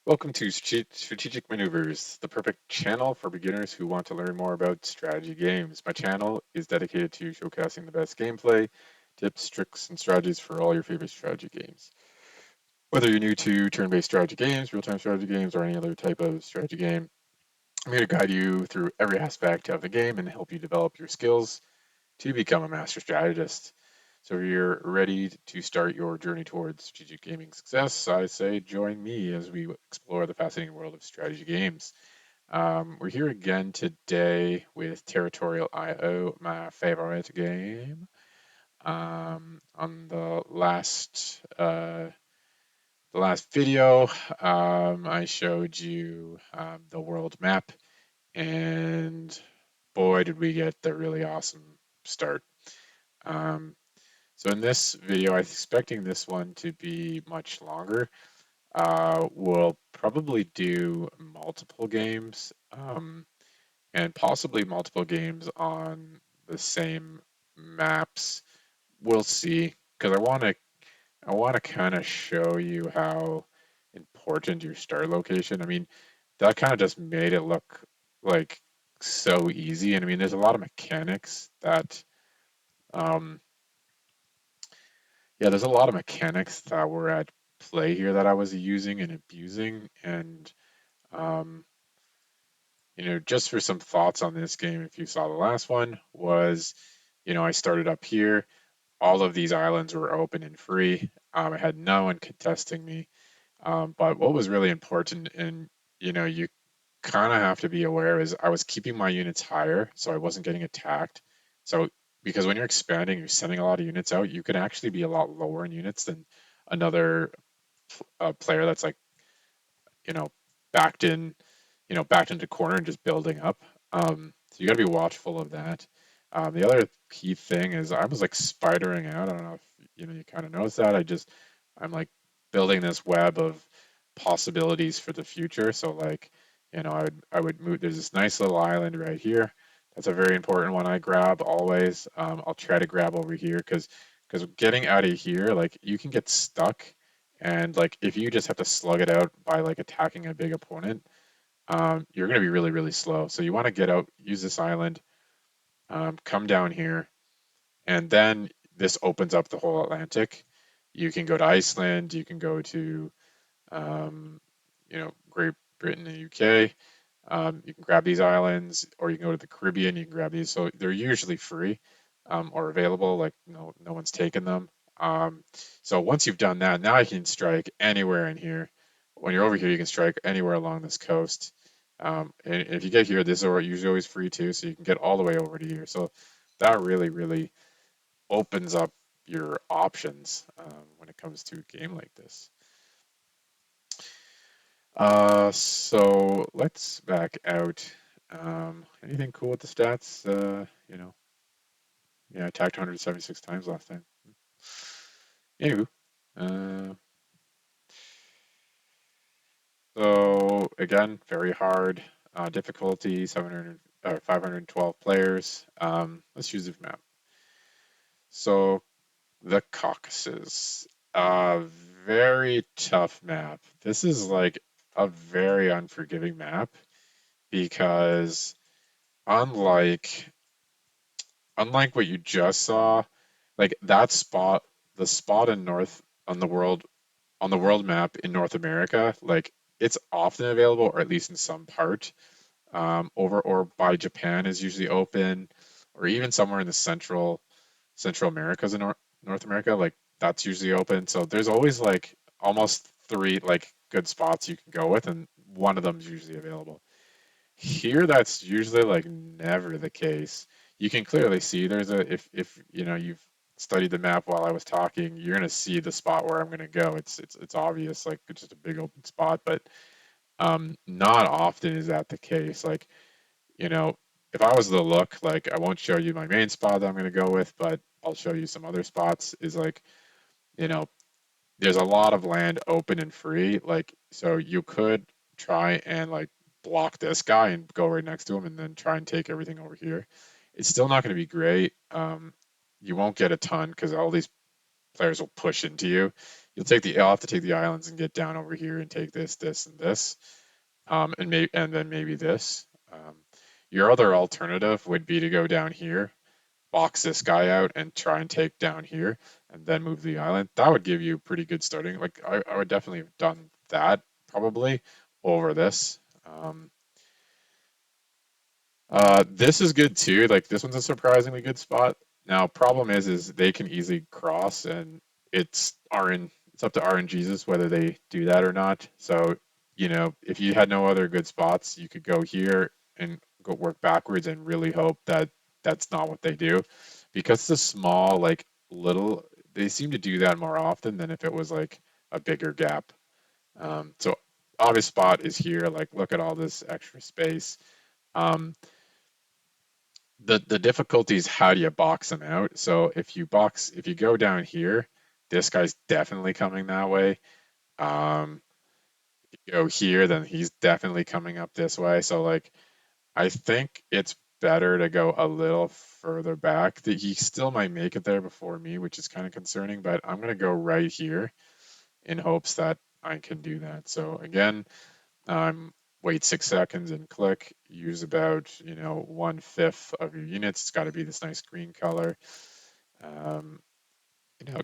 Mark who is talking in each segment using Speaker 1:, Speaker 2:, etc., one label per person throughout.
Speaker 1: Welcome to Strategic Maneuvers, the perfect channel for beginners who want to learn more about strategy games. My channel is dedicated to showcasing the best gameplay, tips, tricks, and strategies for all your favorite strategy games. Whether you're new to turn-based strategy games, real-time strategy games, or any other type of strategy game, I'm here to guide you through every aspect of the game and help you develop your skills to become a master strategist. So if you're ready to start your journey towards strategic gaming success, I say join me as we explore the fascinating world of strategy games. We're here again today with Territorial IO, my favorite game. On the last video, I showed you the world map, and boy, did we get the really awesome start. Um, so in this video, I'm expecting this one to be much longer. We'll probably do multiple games, and possibly multiple games on the same maps. We'll see, because I want to kind of show you how important your start location. I mean, that kind of just made it look like so easy. And I mean, there's a lot of mechanics that um, yeah, there's a lot of mechanics that were at play here that I was using and abusing. And, um, just for some thoughts on this game, if you saw the last one, was, I started up here. All of these islands were open and free. I had no one contesting me. But what was really important, and, you kind of have to be aware, is I was keeping my units higher so I wasn't getting attacked. So, because when you're expanding, you're sending a lot of units out, you can actually be a lot lower in units than another player that's like, you know, backed in, backed into corner and just building up. So you got to be watchful of that. The other key thing is I was like spidering out. I don't know if you kind of noticed that. I'm like building this web of possibilities for the future. So like, I would move. There's this nice little island right here. That's a very important one I grab always. I'll try to grab over here because getting out of here, like you can get stuck, and like if you just have to slug it out by like attacking a big opponent, you're going to be really, really slow. So you want to get out, use this island, come down here, and then this opens up the whole Atlantic. You can go to Iceland, you can go to, Great Britain and UK. You can grab these islands, or you can go to the Caribbean. You can grab these. So they're usually free or available. Like no one's taken them. Um, so once you've done that, now you can strike anywhere in here. When you're over here, you can strike anywhere along this coast. And if you get here, this is usually always free too, so you can get all the way over to here. So that really, really opens up your options when it comes to a game like this. So let's back out. Anything cool with the stats? Yeah, I attacked 176 times last time. Anywho, uh, so again, very hard difficulty, 700 or 512 players. Let's use the map. So the Caucasus, a very tough map. This is like a very unforgiving map because unlike unlike what you just saw, like that spot, the spot in North on the world map in North America, like it's often available, or at least in some part, over or by Japan is usually open, or even somewhere in the Central Americas in North America, like that's usually open. So there's always like almost three like good spots you can go with, and one of them is usually available. Here, that's usually like never the case. You can clearly see there's a if you've studied the map while I was talking, you're gonna see the spot where I'm gonna go. It's obvious, like it's just a big open spot, but not often is that the case. Like, you know, if I was to look, like I won't show you my main spot that I'm gonna go with, but I'll show you some other spots, is like, you know, there's a lot of land open and free. Like, so you could try and like block this guy and go right next to him and then try and take everything over here. It's still not going to be great. You won't get a ton because all these players will push into you. You'll have to take the islands and get down over here and take this, this, and this, and then maybe this. Your other alternative would be to go down here, box this guy out, and try and take down here, and then move the island. That would give you pretty good starting. Like I would definitely have done that probably over this. This is good too. Like this one's a surprisingly good spot. Now, problem is they can easily cross, and it's up to RNGesus whether they do that or not. So, if you had no other good spots, you could go here and go work backwards and really hope that that's not what they do, because it's a small, like little. They seem to do that more often than if it was like a bigger gap. So obvious spot is here. Like, look at all this extra space. Um, the difficulty is how do you box them out? So if you go down here, this guy's definitely coming that way. Um, if you go here, then he's definitely coming up this way. So like I think it's better to go a little further back. That he still might make it there before me, which is kind of concerning, but I'm gonna go right here in hopes that I can do that. So again, wait 6 seconds and click. Use about 1/5 of your units. It's got to be this nice green color. Um,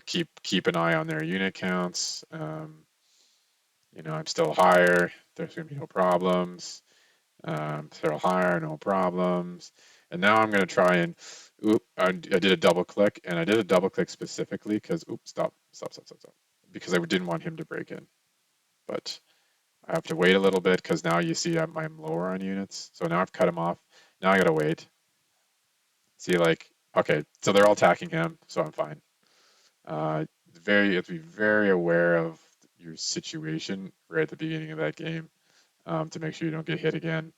Speaker 1: keep an eye on their unit counts. I'm still higher. There's gonna be no problems. Still higher, no problems. And now I'm gonna try and, I did a double click, and I did a double click specifically because, stop, because I didn't want him to break in. But I have to wait a little bit because now you see I'm lower on units. So now I've cut him off. Now I gotta wait. See, like, okay, so they're all attacking him, so I'm fine. You have to be very aware of your situation right at the beginning of that game, to make sure you don't get hit again.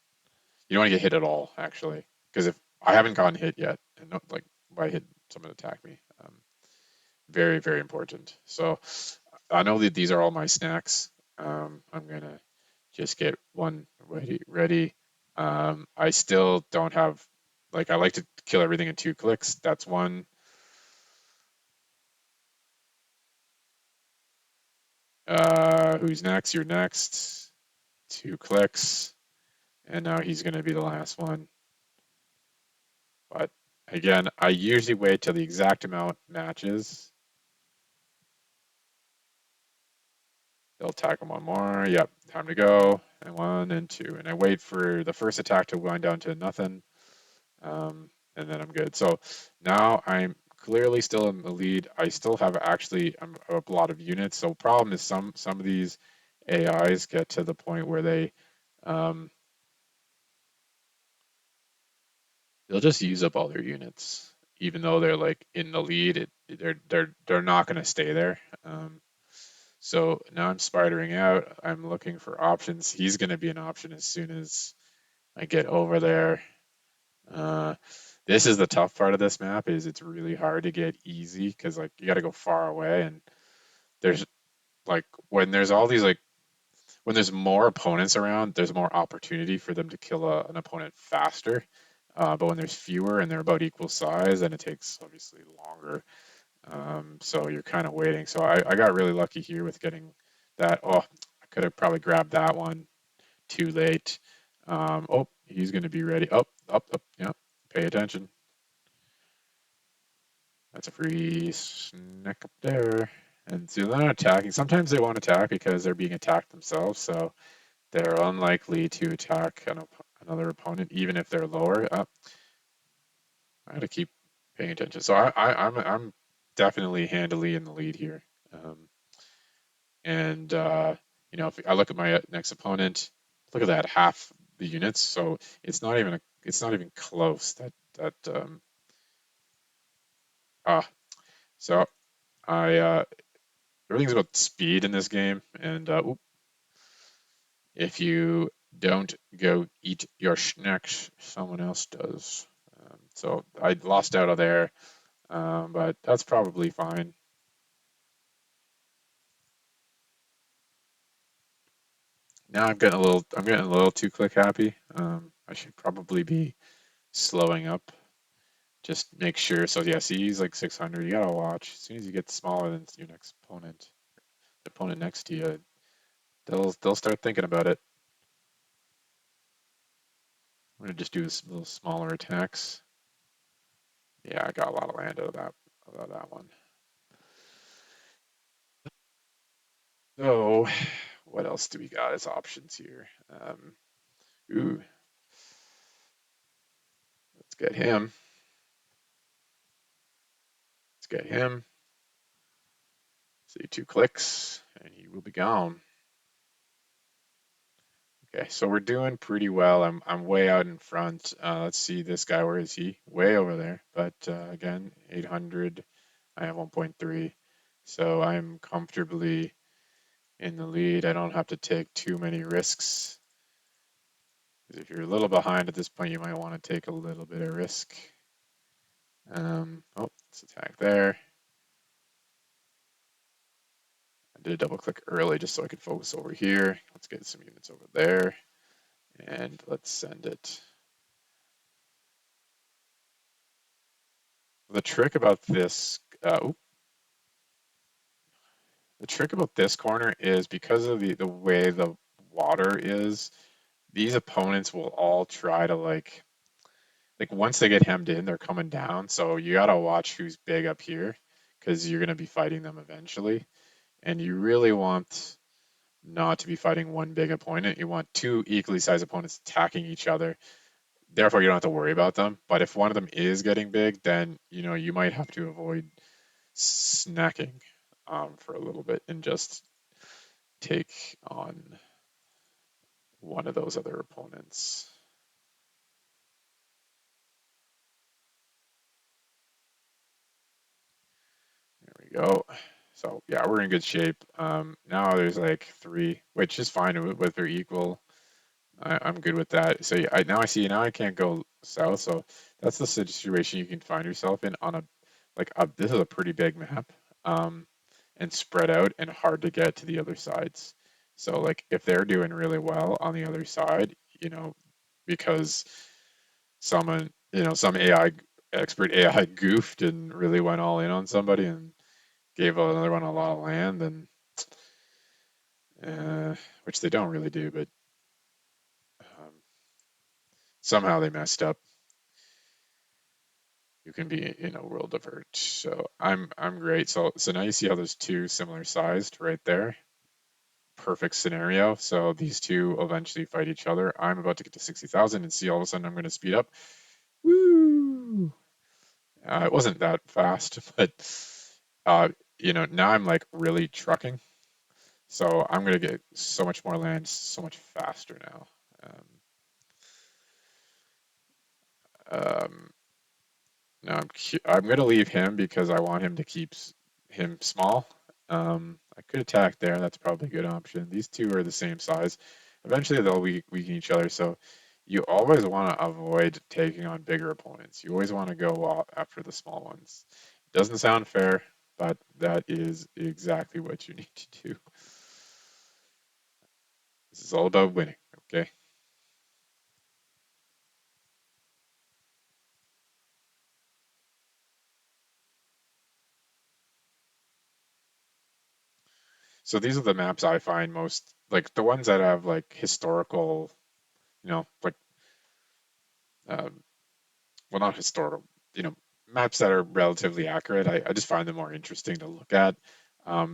Speaker 1: You don't want to get hit at all, actually, because if I haven't gotten hit yet, and not like by hit someone attack me, very very important. So I know that these are all my snacks. I'm gonna just get one ready. I still don't have, like, I like to kill everything in 2 clicks. That's one. Who's next? You're next. 2 clicks, and now he's gonna be the last one. But again, I usually wait till the exact amount matches. They'll attack him one more. Yep, time to go. And one and two, and I wait for the first attack to wind down to nothing. And then I'm good. So now I'm clearly still in the lead. I still have actually a lot of units. So problem is some of these AIs get to the point where um, they'll just use up all their units, even though they're like in the lead. They're not going to stay there. So now I'm spidering out. I'm looking for options. He's going to be an option as soon as I get over there. Uh, this is the tough part of this map, is it's really hard to get easy because like you got to go far away, and there's like when there's more opponents around, there's more opportunity for them to kill an opponent faster. But when there's fewer and they're about equal size, then it takes obviously longer. So you're kind of waiting. So I got really lucky here with getting that. Oh, I could have probably grabbed that one too late. Oh, he's going to be ready. Up. Yeah, pay attention. That's a free snack up there. And so they're not attacking. Sometimes they won't attack because they're being attacked themselves. So they're unlikely to attack another opponent, even if they're lower. I got to keep paying attention. So I'm definitely handily in the lead here. And if I look at my next opponent, look at that, half the units. So it's not even close. Uh, so I everything's about speed in this game, and if you don't go eat your snacks, someone else does. So I lost out of there, but that's probably fine. Now I'm getting a little 2 click happy. I should probably be slowing up. Just make sure. So yeah, see, he's like 600. You gotta watch. As soon as you get smaller than your next opponent, opponent next to you, they'll start thinking about it. I'm gonna just do this little smaller attacks. Yeah, I got a lot of land out of that one. So, what else do we got as options here? Ooh, let's get him. Let's get him. Say 2 clicks, and he will be gone. Okay, so we're doing pretty well. I'm way out in front. Let's see this guy. Where is he? Way over there. But again, 800. I have 1.3, so I'm comfortably in the lead. I don't have to take too many risks. Because if you're a little behind at this point, you might want to take a little bit of risk. Oh, let's attack there. I did a double click early just so I could focus over here. Let's get some units over there, and let's send it. The trick about this, the trick about this corner is because of the way the water is, these opponents will all try to like once they get hemmed in, they're coming down. So you gotta watch who's big up here because you're gonna be fighting them eventually. And you really want not to be fighting one big opponent. You want two equally sized opponents attacking each other. Therefore, you don't have to worry about them. But if one of them is getting big, then you might have to avoid snacking for a little bit and just take on one of those other opponents. There we go. So yeah, we're in good shape. Now there's like three, which is fine with they're equal. I'm good with that. So now I see now I can't go south. So that's the situation you can find yourself in on a this is a pretty big map, and spread out and hard to get to the other sides. So like if they're doing really well on the other side, because some AI expert AI goofed and really went all in on somebody and gave another one a lot of land, and which they don't really do, but um, somehow they messed up. You can be in a world of hurt. So I'm great. So now you see how there's two similar sized right there. Perfect scenario. So these two eventually fight each other. I'm about to get to 60,000 and see all of a sudden I'm going to speed up. Woo! It wasn't that fast, but uh, now I'm like really trucking. So I'm going to get so much more land so much faster now. Um, No, I'm gonna leave him because I want him to keep him small. I could attack there. That's probably a good option. These two are the same size. Eventually, they'll weaken each other. So you always want to avoid taking on bigger opponents. You always want to go after the small ones. Doesn't sound fair, but that is exactly what you need to do. This is all about winning. Okay. So these are the maps I find most like the ones that have like historical, like um, well, not historical, you know, maps that are relatively accurate. I just find them more interesting to look at.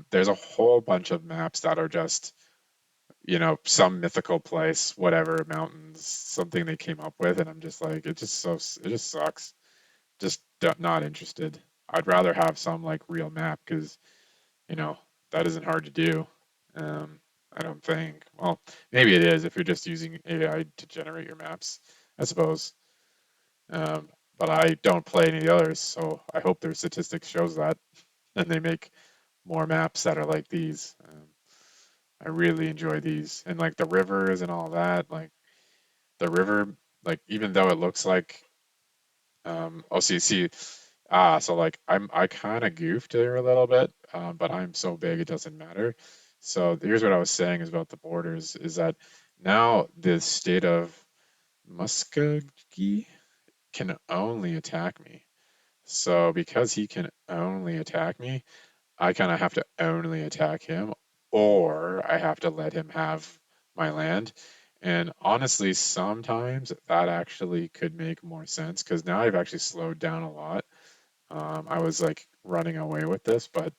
Speaker 1: There's a whole bunch of maps that are just, some mythical place, whatever, mountains, something they came up with, and I'm just like, it just sucks. Just not interested. I'd rather have some like real map because, you know, that isn't hard to do. Um, I don't think. Well, maybe it is if you're just using AI to generate your maps, I suppose. Um, but I don't play any of the others, so I hope their statistics shows that, and they make more maps that are like these. I really enjoy these, and like the rivers and all that. Like the river, like even though it looks like, oh, see, so like I kind of goofed here a little bit, but I'm so big it doesn't matter. So here's what I was saying is about the borders is that now the state of Muskogee can only attack me. So because he can only attack me, I kind of have to only attack him. or I have to let him have my land. And honestly, sometimes that actually could make more sense because now I've actually slowed down a lot. I was like running away with this, but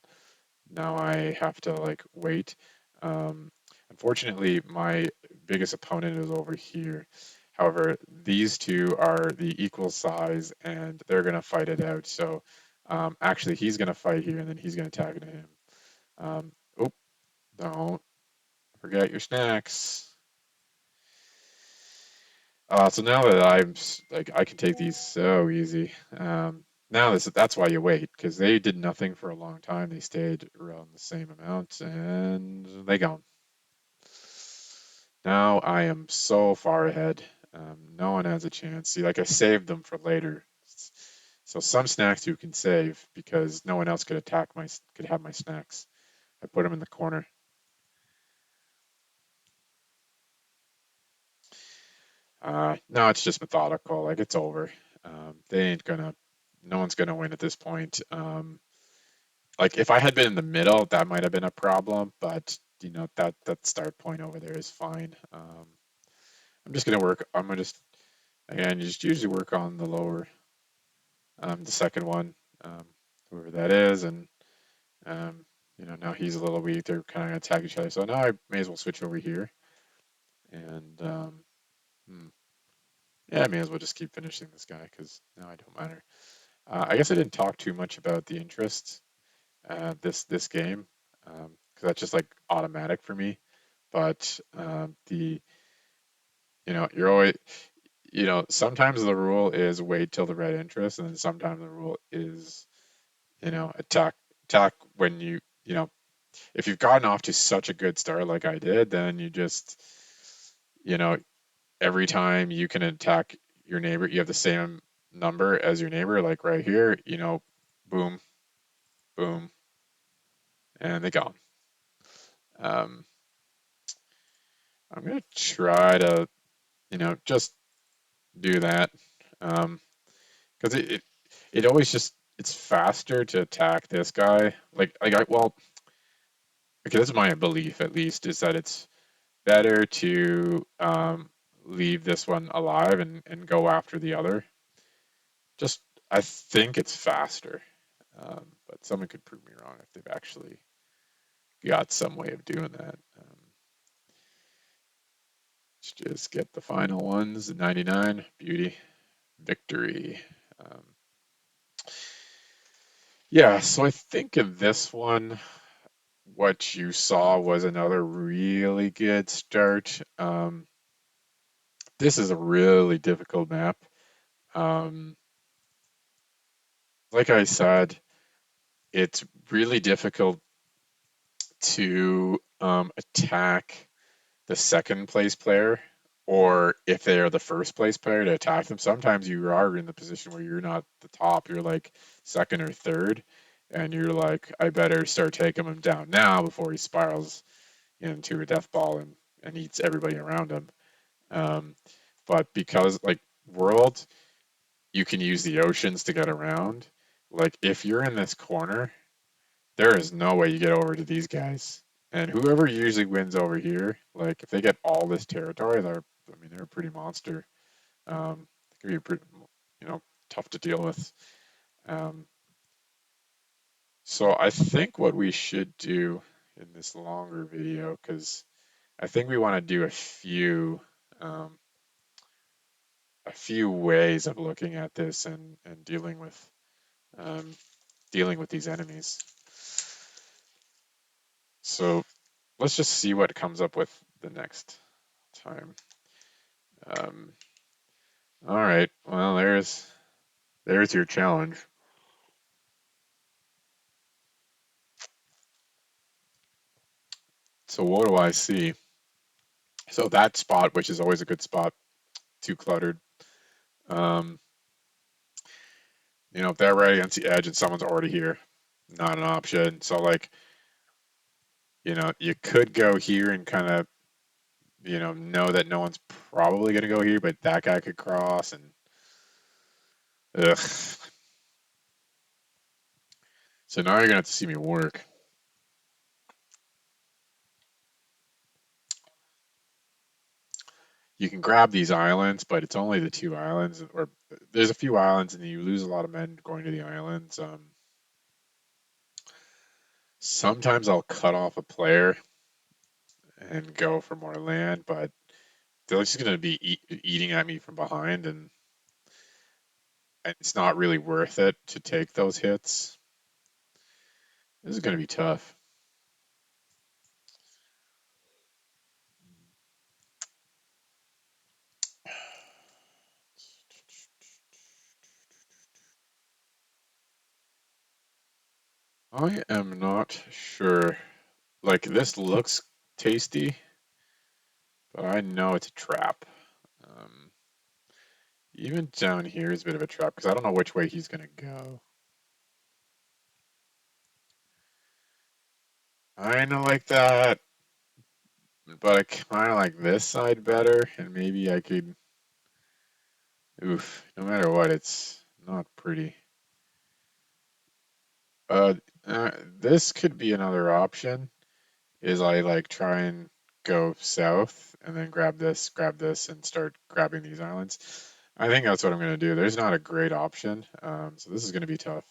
Speaker 1: now I have to like wait. Um, Unfortunately, my biggest opponent is over here. However, these two are the equal size and they're going to fight it out. So actually, he's going to fight here and then he's going to tag into him. Oh, don't forget your snacks. So now that like, I can take these so easy. Now that's why you wait because they did nothing for a long time. They stayed around the same amount and they gone. Now I am so far ahead. No one has a chance. See, like I saved them for later. So some snacks you can save because no one else could have my snacks. I put them in the corner. No, it's just methodical. Like it's over. They ain't gonna. No one's gonna win at this point. Like if I had been in the middle, that might have been a problem. But that start point over there is fine. I'm just gonna work. I'm gonna just again just usually work on the lower, the second one, um, whoever that is, and um, now he's a little weak. They're kind of gonna attack each other. So now I may as well switch over here, and hmm, yeah, I may as well just keep finishing this guy because now I don't matter. I guess I didn't talk too much about the interests this game because that's just like automatic for me. But the you're always sometimes the rule is wait till the red interest, and then sometimes the rule is attack when if you've gotten off to such a good start like I did, then you just you know every time you can attack your neighbor, you have the same number as your neighbor, like right here, boom, boom, and they gone. Um, I'm gonna try to, just do that. Because it always just it's faster to attack this guy. Okay, this is my belief at least, is that it's better to leave this one alive and go after the other. Just I think it's faster. But someone could prove me wrong if they've actually got some way of doing that. Let's just get the final ones. 99, beauty, victory. Um, yeah, so I think in this one, what you saw was another really good start. This is a really difficult map. Um, like I said, it's really difficult to attack the second place player, or if they are the first place player to attack them. Sometimes you are in the position where you're not the top, you're like second or third, and you're like, I better start taking him down now before he spirals into a death ball and eats everybody around him. Um, but because like world, you can use the oceans to get around. Like if you're in this corner, there is no way you get over to these guys. And whoever usually wins over here, like if they get all this territory, they're a pretty monster. It can be pretty, tough to deal with. Um, so I think what we should do in this longer video, because I think we want to do um, a few ways of looking at this and um, dealing with these enemies. So let's just see what comes up with the next time. Um, all right. Well, there's your challenge. So what do I see? So that spot, which is always a good spot, too cluttered. Um, if they're right against the edge and someone's already here, not an option. So like, you could go here and kind of, know that no one's probably gonna go here, but that guy could cross and ugh. So now you're gonna have to see me work. you can grab these islands, but it's only the two islands, or there's a few islands, and you lose a lot of men going to the islands. Sometimes I'll cut off a player and go for more land, but they're just going to be eating at me from behind, and it's not really worth it to take those hits. This is going to be tough. I am not sure. Like, this looks tasty, but I know it's a trap. Um, Even down here is a bit of a trap because I don't know which way he's going to go. I know like that, but I kind of like this side better, and maybe I could. Oof, no matter what, it's not pretty. Uh, this could be another option. Is I like try and go south and then grab this, and start grabbing these islands. I think that's what I'm going to do. There's not a great option, so this is going to be tough.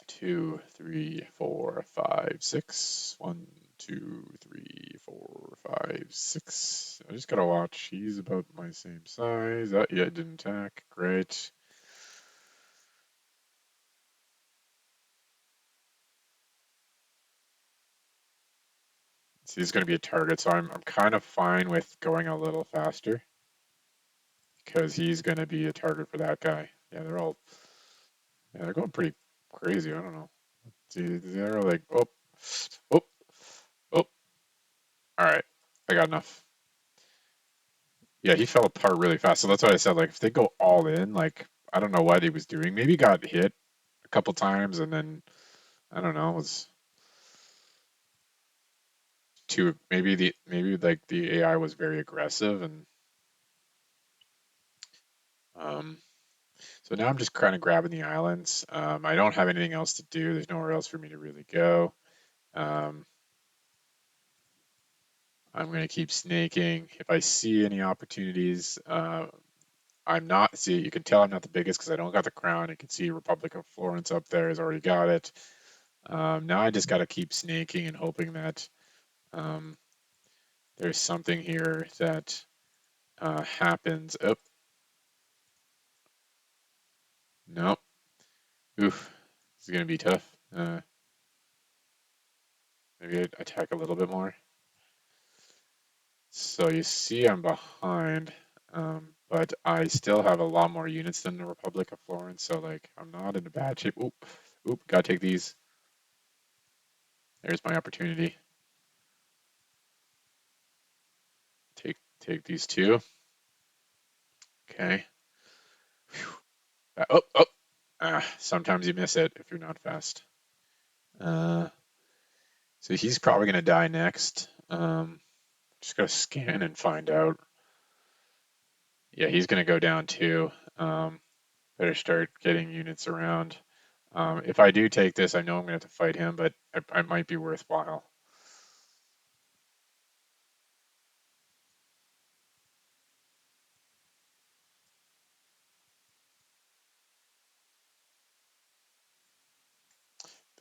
Speaker 1: 2, 3, 4, 5, 6. 1, 2, 3, 4, 5, 6. I just gotta watch. He's about my same size. Yeah, it didn't attack. Great. So he's gonna be a target, so I'm kind of fine with going a little faster because he's gonna be a target for that guy. Yeah, they're going pretty crazy. I don't know. See, they're like, oh, oh, oh. All right, I got enough. Yeah, he fell apart really fast. So that's why I said, like, if they go all in, like, I don't know what he was doing. Maybe he got hit a couple times, and then I don't know, was too maybe like the AI was very aggressive, and um so now I'm just kind of grabbing the islands. I don't have anything else to do. There's nowhere else for me to really go. Um, I'm gonna keep snaking. If I see any opportunities, I'm not see. You can tell I'm not the biggest because I don't got the crown. You can see Republic of Florence up there has already got it. Now I just got to keep snaking and hoping that um, there's something here that happens. Oh, no. Oof. This is going to be tough. Maybe I attack a little bit more. So you see I'm behind, but I still have a lot more units than the Republic of Florence. So, like, I'm not in a bad shape. Oop. Oop. Gotta take these. There's my opportunity. Take these two. Okay. Oh, oh. Sometimes you miss it if you're not fast. Uh, so he's probably gonna die next. Just gotta scan and find out. Yeah, he's gonna go down too. Better start getting units around. If I do take this, I know I'm gonna have to fight him, but I might be worthwhile.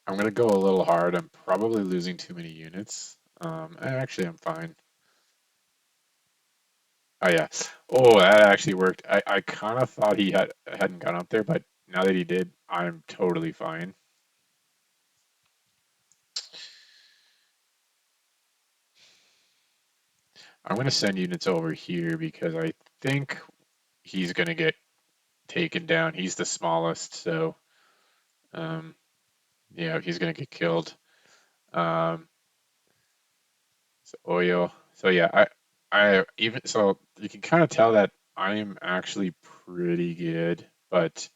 Speaker 1: I'm gonna go a little hard. I'm probably losing too many units. Actually, I'm fine. Oh yeah. Oh, that actually worked. I kind of thought he hadn't gone up there, but now that he did, I'm totally fine. I'm gonna send units over here because I think he's gonna get taken down. He's the smallest, so um, yeah, he's gonna get killed. Um, so oil. So yeah, I even so you can kind of tell that I am actually pretty good, but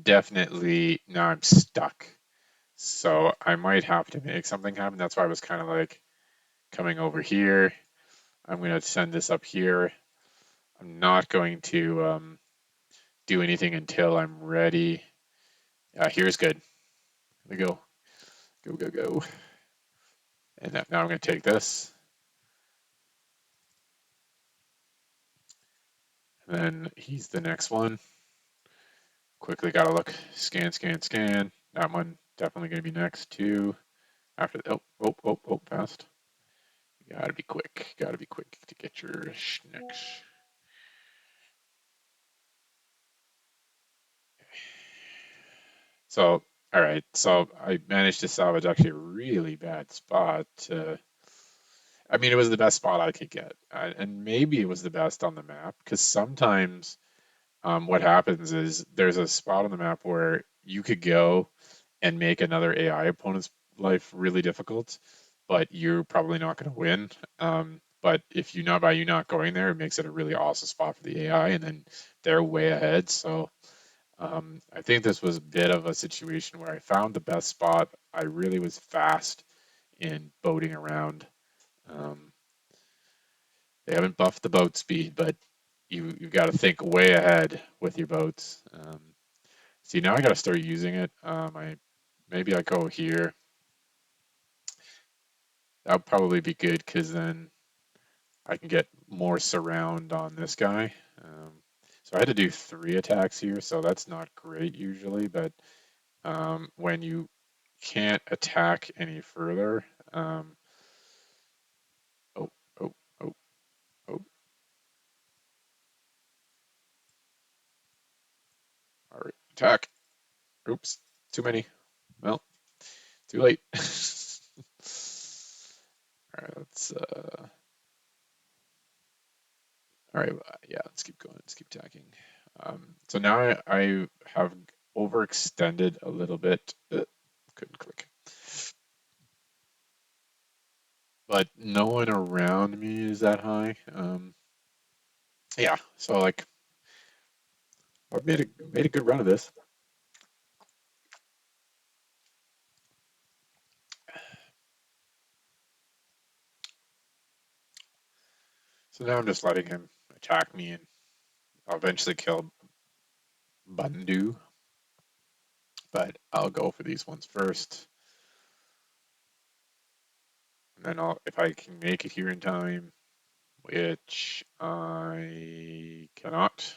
Speaker 1: definitely now I'm stuck. So I might have to make something happen. That's why I was kind of like coming over here. I'm gonna send this up here. I'm not going to do anything until I'm ready. Here's good. Here we go. Go, go, go. And now I'm going to take this. And then he's the next one. Quickly got to look. Scan, scan, scan. That one definitely going to be next too. After the, fast. You got to be quick. Got to be quick to get your next. So, all right. So I managed to salvage actually a really bad spot. I mean, it was the best spot I could get, and maybe it was the best on the map because sometimes what happens is there's a spot on the map where you could go and make another AI opponent's life really difficult, but you're probably not going to win. But if you not going there, it makes it a really awesome spot for the AI, and then they're way ahead. So I think this was a bit of a situation where I found the best spot. I really was fast in boating around. Um, they haven't buffed the boat speed, but you've got to think way ahead with your boats. See, now I got to start using it. Maybe I go here. That would probably be good because then I can get more surround on this guy. So I had to do 3 attacks here, so that's not great usually. But when you can't attack any further, um, oh, oh, oh, oh, all right, attack. Oops, too many. Well, too late. All right, all right, yeah, let's keep going. Let's keep attacking. So now I have overextended a little bit. Couldn't click. But no one around me is that high. Yeah, so like I've made a good run of this. So now I'm just letting him attack me, and I'll eventually kill Bundu. But I'll go for these ones first, and then if I can make it here in time, which I cannot.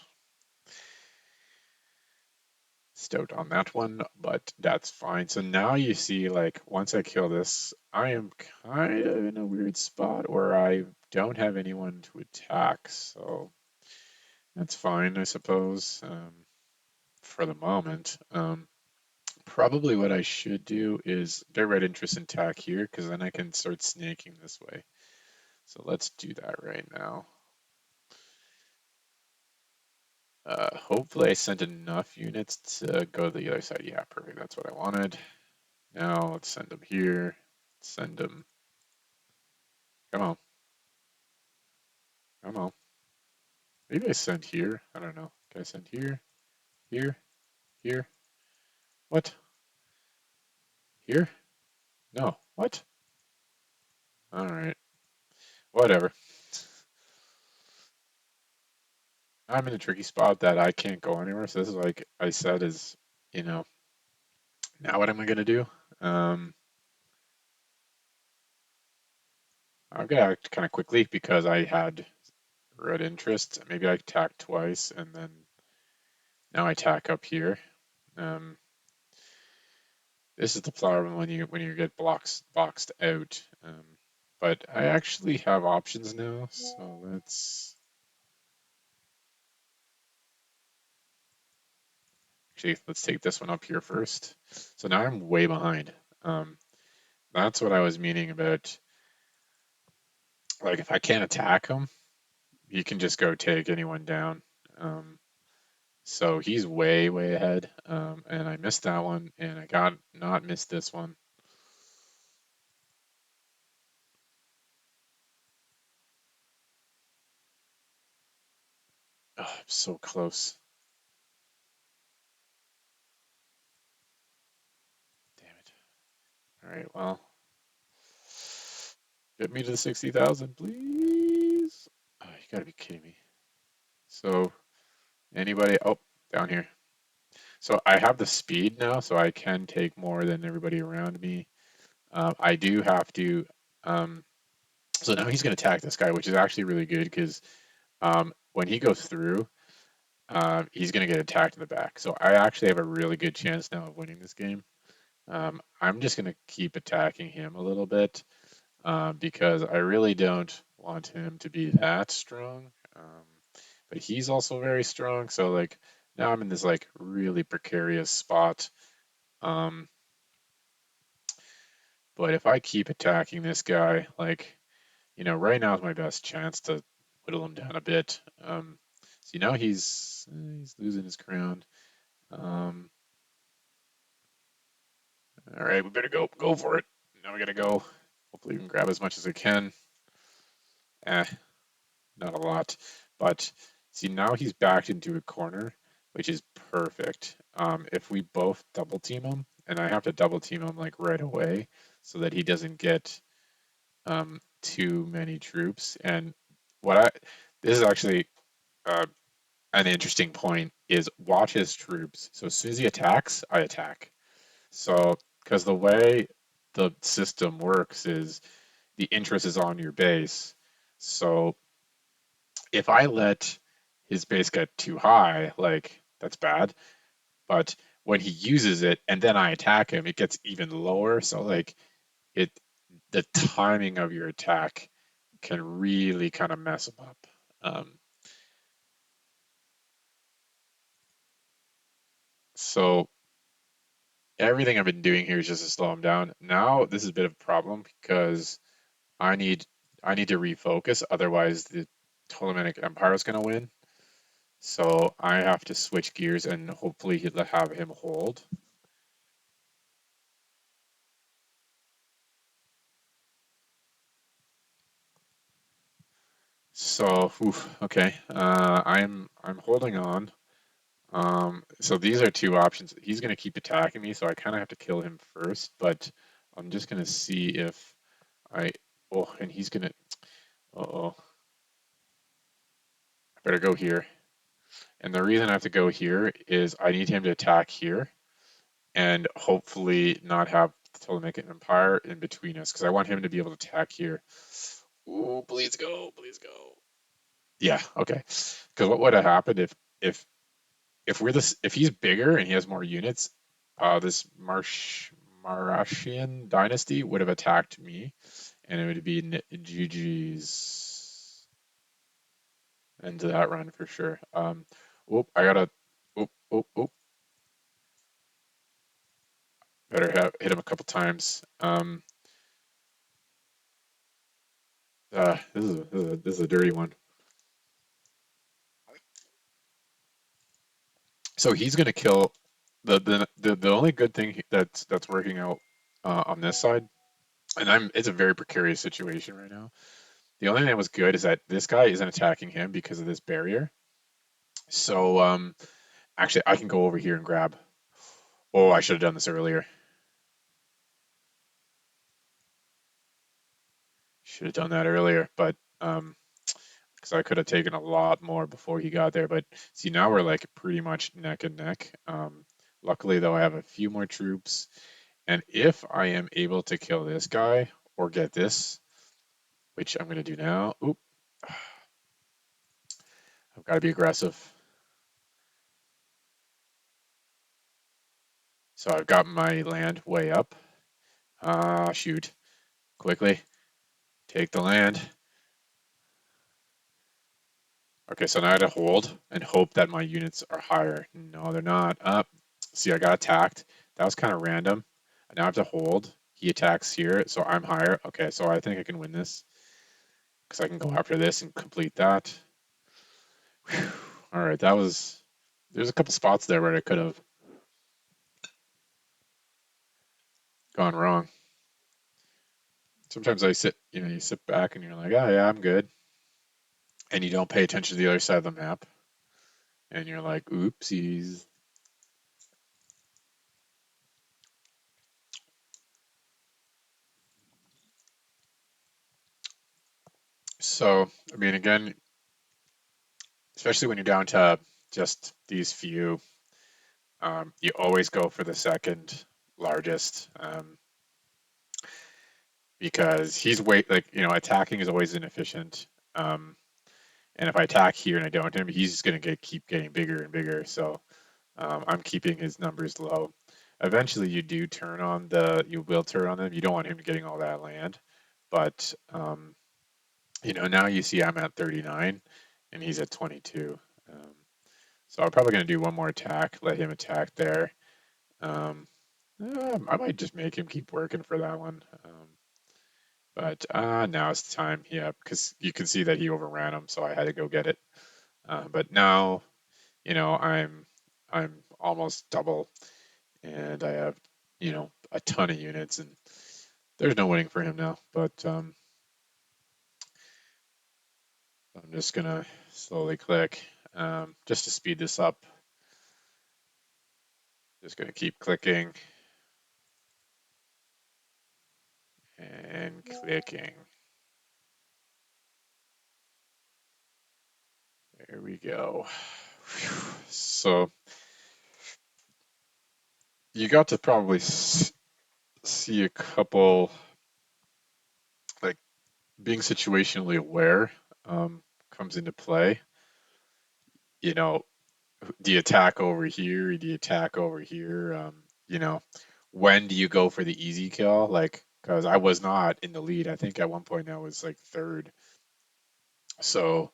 Speaker 1: Stoked on that one, but that's fine. So now you see, like, once I kill this, I am kind of in a weird spot where I don't have anyone to attack. So that's fine, I suppose, for the moment. Probably what I should do is get red interest and attack here, because then I can start snaking this way. So let's do that right now. Hopefully I sent enough units to go to the other side. Yeah, perfect. That's what I wanted. Now let's send them here. Send them. Come on. Come on. Maybe I send here. I don't know. Can I send here? Here? Here? What? Here? No. What? Alright. Whatever. I'm in a tricky spot that I can't go anywhere. So this is like I said is, you know, now what am I gonna do? Um, I've got to act kind of quickly because I had red interest. Maybe I attacked twice and then now I attack up here. Um, this is the problem when you get boxed out. But I actually have options now, so let's take this one up here first. So now I'm way behind. Um, that's what I was meaning about. Like if I can't attack him, he can just go take anyone down. Um, so he's way ahead. And I missed that one, and I got not missed this one. Oh, I'm so close. Damn it. All right, well, get me to the 60,000, please. Oh, you gotta be kidding me. So anybody? Oh, down here. So I have the speed now, so I can take more than everybody around me. I do have to So now he's going to attack this guy, which is actually really good because when he goes through, he's going to get attacked in the back. So I actually have a really good chance now of winning this game. I'm just going to keep attacking him a little bit because I really don't want him to be that strong. But he's also very strong. So like now I'm in this like really precarious spot. Um, but if I keep attacking this guy, like right now is my best chance to whittle him down a bit. See now he's losing his crown. Um, all right, we better go for it. Now we gotta go. Hopefully we can grab as much as we can. Eh, not a lot. But see, now he's backed into a corner, which is perfect. If we both double team him, and I have to double team him like right away so that he doesn't get too many troops. And what I this is actually an interesting point is watch his troops. So as soon as he attacks, I attack. So because the way the system works is the interest is on your base. So if I let his base get too high, like that's bad. But when he uses it and then I attack him, it gets even lower. So like it, the timing of your attack can really kind of mess him up. So everything I've been doing here is just to slow him down. Now this is a bit of a problem because I need I need to refocus, otherwise the Ptolemaic Empire is going to win. So I have to switch gears and hopefully he'll have him hold. So, oof, okay, I'm holding on. So these are two options. He's gonna keep attacking me, so I kind of have to kill him first. But I'm just gonna see if I. Oh, and he's gonna. Oh, I better go here. And the reason I have to go here is I need him to attack here, and hopefully not have the Ptolemaic Empire in between us, because I want him to be able to attack here. Ooh, please go, please go. Yeah, okay. Because what would have happened if we're this if he's bigger and he has more units, this Marashian dynasty would have attacked me, and it would be GG's into that run for sure. I gotta. Oh, better have hit him a couple times. This is a dirty one. So he's gonna kill the only good thing that's working out on this side, and it's a very precarious situation right now. The only thing that was good is that this guy isn't attacking him because of this barrier. So actually, I can go over here and grab. Oh, I should have done this earlier. Should have done that earlier, but because I could have taken a lot more before he got there. But see, now we're like pretty much neck and neck. Luckily, though, I have a few more troops, and if I am able to kill this guy or get this, which I'm gonna do now. Oop, I've got to be aggressive. So I've got my land way up. Ah, shoot. Quickly, take the land. Okay, so now I have to hold and hope that my units are higher. No, they're not. Up. See, I got attacked. That was kind of random. Now I have to hold. He attacks here, so I'm higher. Okay, so I think I can win this because I can go after this and complete that. Whew. All right, that was. There's a couple spots there where I could have gone wrong. Sometimes you sit back and you're like, oh yeah, I'm good, and you don't pay attention to the other side of the map, and you're like, oopsies. So, I mean, again, especially when you're down to just these few, you always go for the second largest. because he's way like attacking is always inefficient. Um, and if I attack here and I don't hit him, he's just gonna keep getting bigger and bigger. So I'm keeping his numbers low. Eventually, you will turn on them. You don't want him getting all that land, but now you see I'm at 39 and he's at 22. Um, so I'm probably gonna do one more attack, let him attack there. Um, I might just make him keep working for that one. But now it's time, yeah, because you can see that he overran him, so I had to go get it. But now, I'm almost double, and I have, a ton of units, and there's no winning for him now. But I'm just gonna slowly click, just to speed this up. Just gonna keep clicking and clicking. There we go. So you got to probably see a couple, like, being situationally aware comes into play. You know, the attack over here, the attack over here. You know, when do you go for the easy kill? Like, because I was not in the lead. I think at one point I was like third. So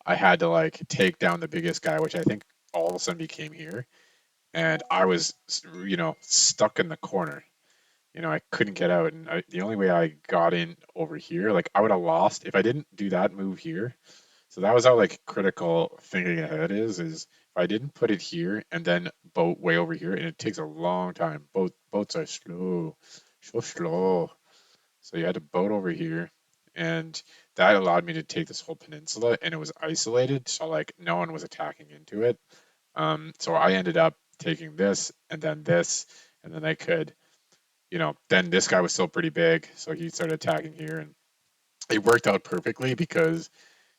Speaker 1: I had to like take down the biggest guy, which I think all of a sudden became here. And I was, stuck in the corner. I couldn't get out. And the only way I got in over here, like I would have lost if I didn't do that move here. So that was how like critical thinking ahead is if I didn't put it here and then boat way over here, and it takes a long time. Boats are slow, so slow. So you had to boat over here, and that allowed me to take this whole peninsula, and it was isolated, so like no one was attacking into it. So I ended up taking this, and then I could, then this guy was still pretty big, so he started attacking here, and it worked out perfectly because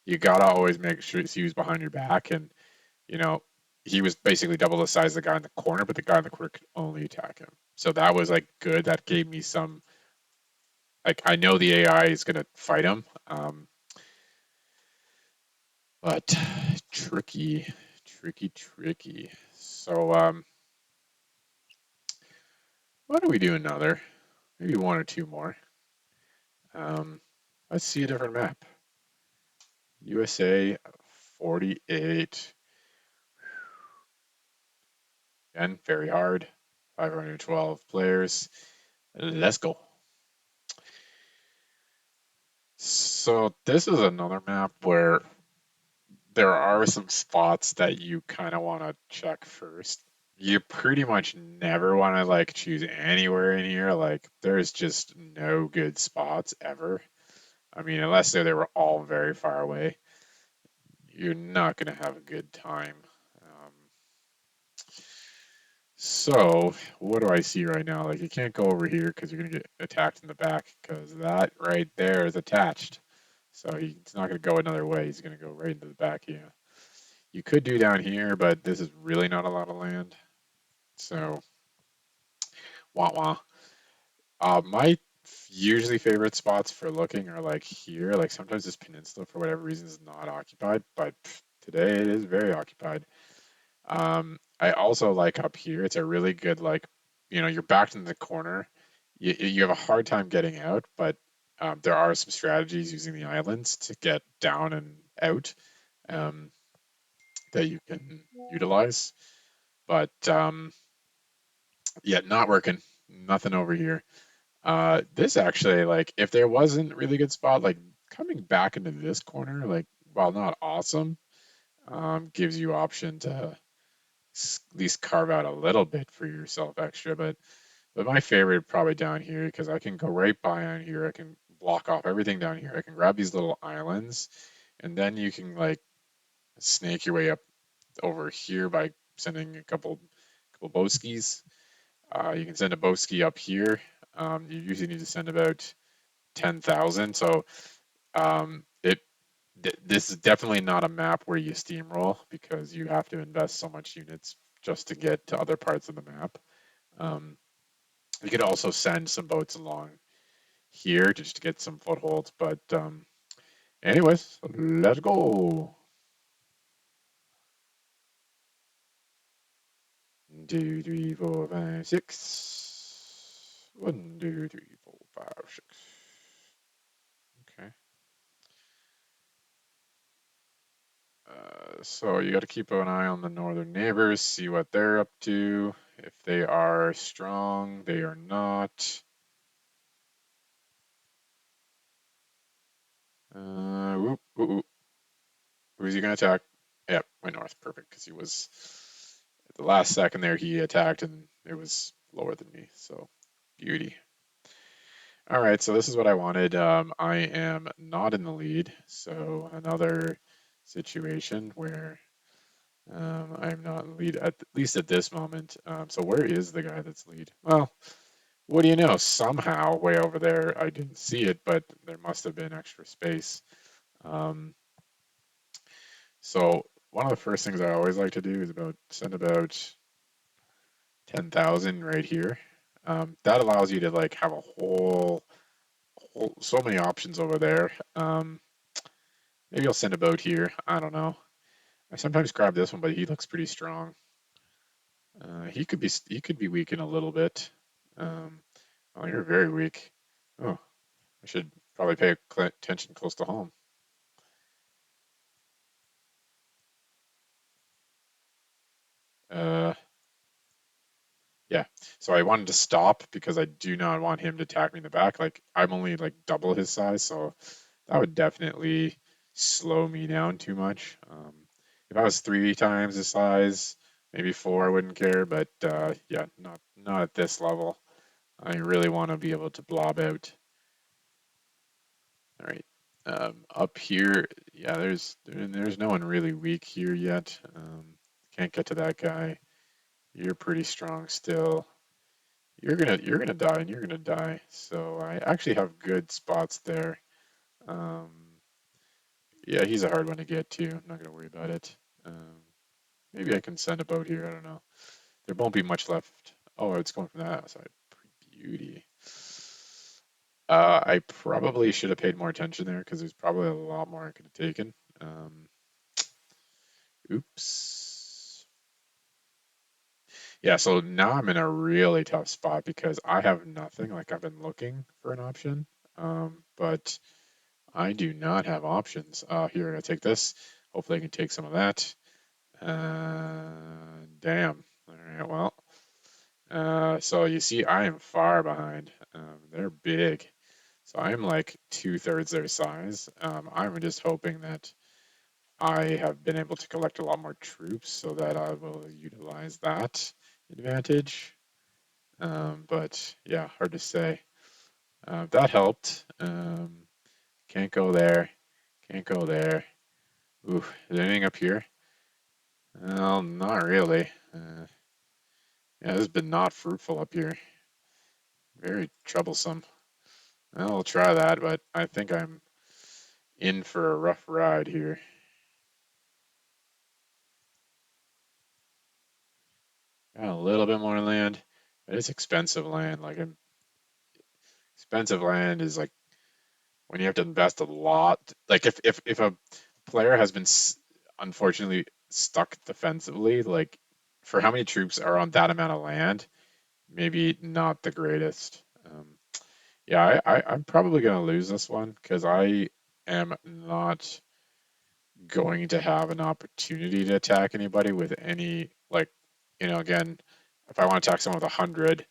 Speaker 1: you gotta always make sure he was behind your back, and you know he was basically double the size of the guy in the corner, but the guy in the corner could only attack him. So that was like good. That gave me some, like, I know the AI is gonna fight him, but tricky, tricky, tricky. So what are we doing now? There, maybe one or two more. Um, let's see a different map. USA 48. Again, very hard. 512 players. Let's go. So this is another map where there are some spots that you kind of want to check first. You pretty much never want to like choose anywhere in here. Like there's just no good spots ever. I mean, unless they were all very far away, you're not gonna have a good time. Um, So, what do I see right now? Like, you can't go over here because you're going to get attacked in the back because that right there is attached. So he's not going to go another way. He's going to go right into the back. Yeah. You could do down here, but this is really not a lot of land. So, wah wah. My usually favorite spots for looking are like here. Like sometimes this peninsula, for whatever reason, is not occupied, but today it is very occupied. I also like up here. It's a really good, like, you're backed in the corner. You have a hard time getting out, but there are some strategies using the islands to get down and out, um, that you can utilize. But yeah, not working. Nothing over here. This actually, like, if there wasn't a really good spot, like coming back into this corner, like, while not awesome, gives you option to at least carve out a little bit for yourself extra. But my favorite probably down here because I can go right by on here. I can block off everything down here. I can grab these little islands, and then you can like snake your way up over here by sending a couple boskies. You can send a boski up here. You usually need to send about 10,000. So it this is definitely not a map where you steamroll because you have to invest so much units just to get to other parts of the map. Um, you could also send some boats along here just to get some footholds. But anyways, let's go. 1, 2, 3, 4, 5, 6. 1, 2, 3, 4, 5, 6. Okay. So you got to keep an eye on the northern neighbors, see what they're up to. If they are strong, they are not. Whoop, whoop, whoop. Who's he gonna attack? Yep, went north. Perfect, because he was at the last second there. He attacked, and it was lower than me. So beauty. All right, so this is what I wanted. I am not in the lead, so another situation where I'm not in lead at least at this moment. So where is the guy that's lead? Well, what do you know? Somehow, way over there, I didn't see it, but there must have been extra space. Um, so one of the first things I always like to do is send about 10,000 right here. That allows you to like have a whole so many options over there. Maybe I'll send a boat here. I don't know. I sometimes grab this one, but he looks pretty strong. He could be weakened a little bit. Um, oh, you're very weak. Oh, I should probably pay attention close to home. Uh, yeah. So I wanted to stop because I do not want him to attack me in the back. Like I'm only like double his size, so that would definitely slow me down too much. If I was 3 times the size, maybe four, I wouldn't care. But yeah, not at this level. I really want to be able to blob out. All right. Up here, yeah, there's no one really weak here yet. Can't get to that guy. You're pretty strong still. You're gonna die and you're gonna die. So I actually have good spots there. Um, yeah, he's a hard one to get to. I'm not gonna worry about it. Maybe I can send a boat here. I don't know. There won't be much left. Oh, it's going from that side. Beauty. I probably should have paid more attention there because there's probably a lot more I could have taken. Oops. Yeah, so now I'm in a really tough spot because I have nothing. Like I've been looking for an option, but I do not have options. Here, I take this. Hopefully, I can take some of that. Damn. All right. Well, so you see, I am far behind. They're big, so I'm like 2/3 their size. I'm just hoping that I have been able to collect a lot more troops so that I will utilize that advantage. But yeah, hard to say. That helped. Can't go there. Can't go there. Ooh, is there anything up here? Well, not really. Yeah, this has been not fruitful up here. Very troublesome. Well, I'll try that, but I think I'm in for a rough ride here. Got a little bit more land, but it's expensive land. Like expensive land is like when you have to invest a lot. Like if a player has been unfortunately stuck defensively, like for how many troops are on that amount of land, maybe not the greatest. Yeah, I'm probably gonna lose this one because I am not going to have an opportunity to attack anybody with any like, again, if I want to attack someone with 100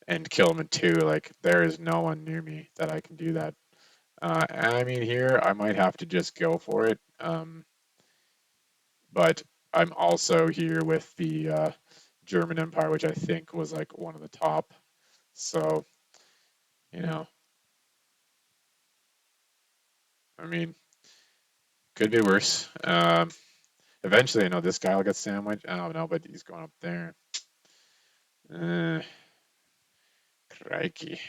Speaker 1: and kill them in two, like there is no one near me that I can do that. I mean, here I might have to just go for it. But I'm also here with the German Empire, which I think was like one of the top. So, you know, I mean, could be worse. Eventually, I know this guy will get sandwiched. I don't know, but he's going up there. Uh, Crikey.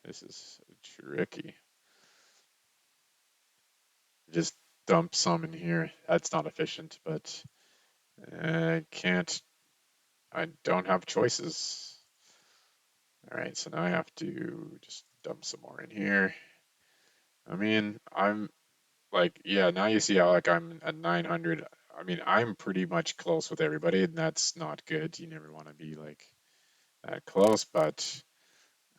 Speaker 1: This is tricky. Just dump some in here. That's not efficient, but I can't. I don't have choices. All right, so now I have to just dump some more in here. I mean, I'm like, yeah, now you see how like I'm at 900. I mean, I'm pretty much close with everybody, and that's not good. You never want to be like that close, but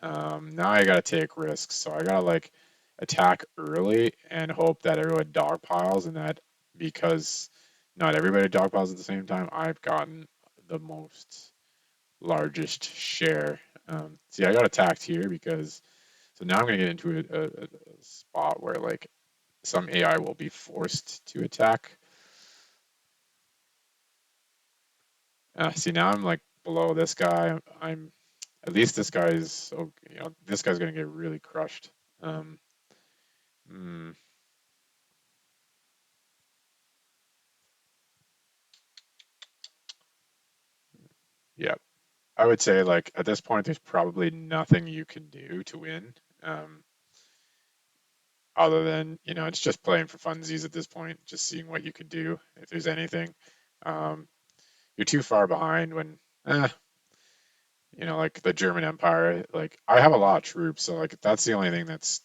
Speaker 1: now I gotta take risks. So I gotta like attack early and hope that everyone dogpiles, and that because not everybody dogpiles at the same time, I've gotten the most largest share. See, I got attacked here because so now I'm gonna get into a spot where like some AI will be forced to attack. See, now I'm like below this guy. I'm at least this guy's so this guy's gonna get really crushed. Um, mm, yeah, I would say like at this point there's probably nothing you can do to win. Um, Other than it's just playing for funsies at this point, just seeing what you can do if there's anything. Um, you're too far behind when eh, like the German Empire. Like I have a lot of troops, so like that's the only thing that's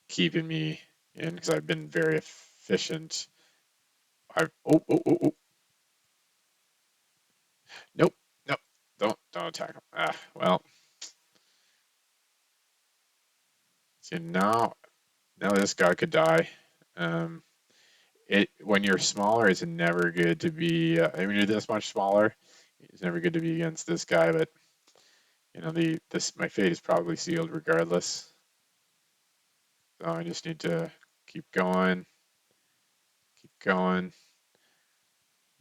Speaker 1: keeping me in because I've been very efficient. I've nope, nope, don't attack him. Well, see now this guy could die. Um, it when you're smaller, it's never good to be. When you're this much smaller, it's never good to be against this guy. But the this my fate is probably sealed regardless. So I just need to keep going, keep going.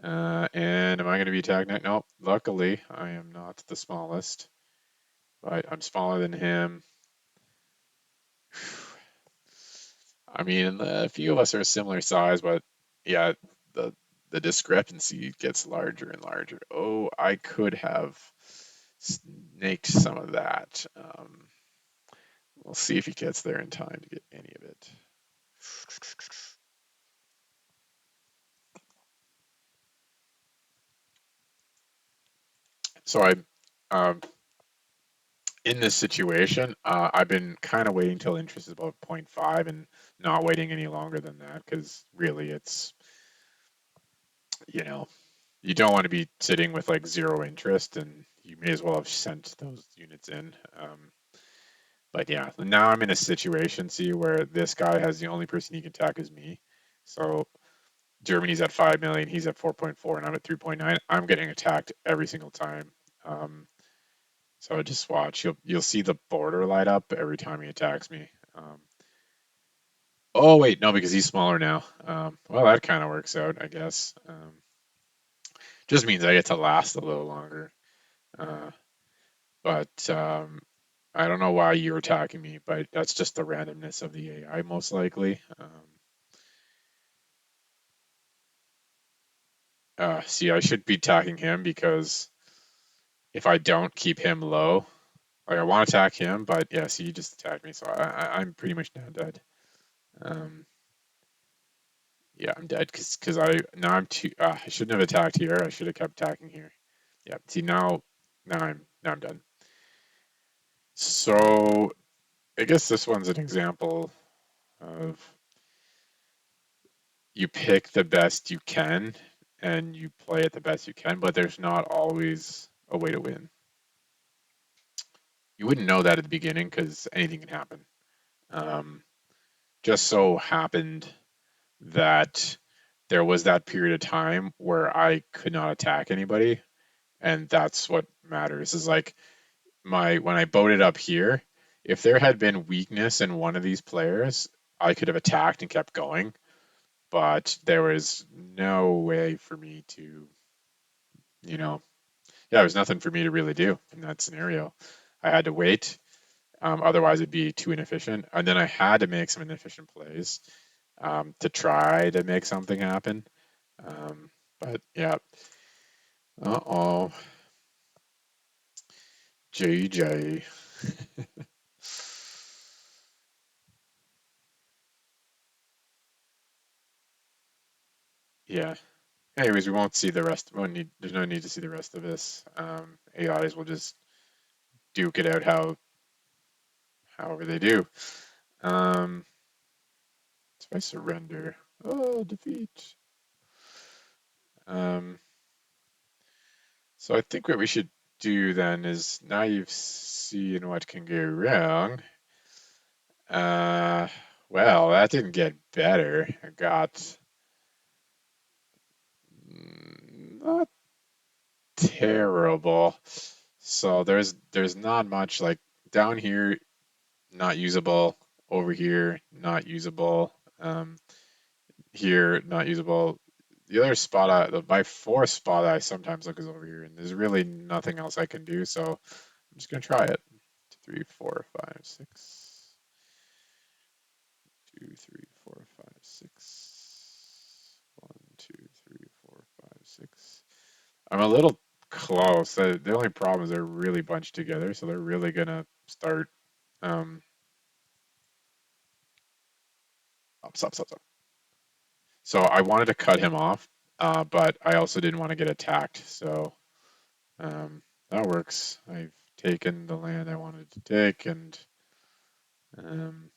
Speaker 1: And am I going to be attacked next? Nope. Luckily, I am not the smallest, but I'm smaller than him. I mean, a few of us are a similar size, but yeah, the the discrepancy gets larger and larger. Oh, I could have snaked some of that. We'll see if he gets there in time to get any of it. So I'm in this situation. I've been kind of waiting till interest is about zero point 0.5 and not waiting any longer than that because really it's you know you don't want to be sitting with like zero interest, and you may as well have sent those units in. But yeah, now I'm in a situation, see, where this guy has the only person he can attack is me. So Germany's at 5 million, he's at 4.4, and I'm at 3.9. I'm getting attacked every single time. Um, so just watch. You'll see the border light up every time he attacks me. Oh wait, no, because he's smaller now. Well, that kind of works out, I guess. Just means I get to last a little longer. Uh, but I don't know why you're attacking me, but that's just the randomness of the AI, most likely. See, I should be attacking him because if I don't keep him low, like I want to attack him, but yeah, see, he just attacked me, so I'm pretty much now dead. Um, yeah, I'm dead because I now I'm too. I shouldn't have attacked here. I should have kept attacking here. Yeah, see now I'm done. So I guess this one's an example of you pick the best you can and you play it the best you can, but there's not always a way to win. You wouldn't know that at the beginning because anything can happen. Um, just so happened that there was that period of time where I could not attack anybody, and that's what matters. Is like my when I boated up here, if there had been weakness in one of these players, I could have attacked and kept going, but there was no way for me to, you know, yeah, there was nothing for me to really do in that scenario. I had to wait. Otherwise, it'd be too inefficient. And then I had to make some inefficient plays to try to make something happen. But yeah, uh-oh, JJ. Yeah. Anyways, we won't see the rest. We won't need. There's no need to see the rest of this. AIs will just duke it out however they do. Um, so if I surrender, oh, defeat. Um, so I think what we should do then is now you've seen what can go wrong. Uh, well, that didn't get better. I got not terrible. So there's not much like down here, not usable. Over here, not usable. Here, not usable. The other spot, the by fourth spot I sometimes look is over here, and there's really nothing else I can do. So I'm just gonna try it. 2, 3, 4, 5, 6. 2, 3, 4, 5, 6. 1, 2, 3, 4, 5, 6. I'm a little close. The only problem is they're really bunched together, so they're really gonna start. Um, stop, stop, stop. So I wanted to cut him off, but I also didn't want to get attacked. So that works. I've taken the land I wanted to take, and um,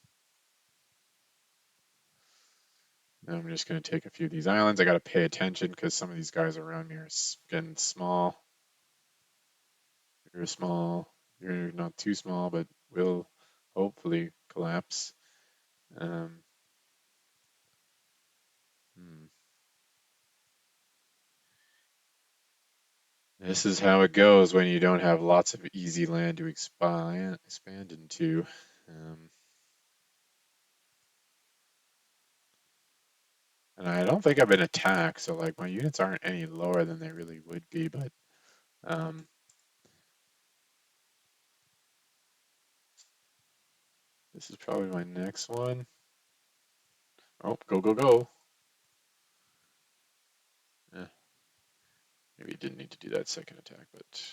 Speaker 1: I'm just gonna take a few of these islands. I got to pay attention because some of these guys around me are getting small. You're small. You're not too small, but will hopefully collapse. Um, hmm. This is how it goes when you don't have lots of easy land to expand into. Um, and I don't think I've been attacked, so like my units aren't any lower than they really would be, but um, this is probably my next one. Oh, go, go, go. Eh, maybe you didn't need to do that second attack, but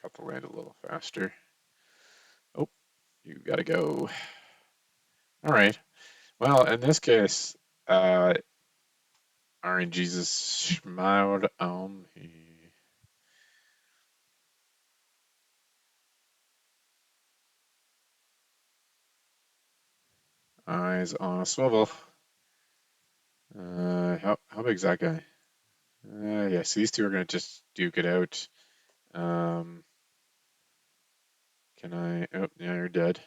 Speaker 1: got the land a little faster. Oh, you gotta go. All right. Well, in this case, uh, RNGesus smiled on me. Eyes on a swivel. How big is that guy? Yes, these two are gonna just duke it out. Um, can I? Oh, yeah, you're dead.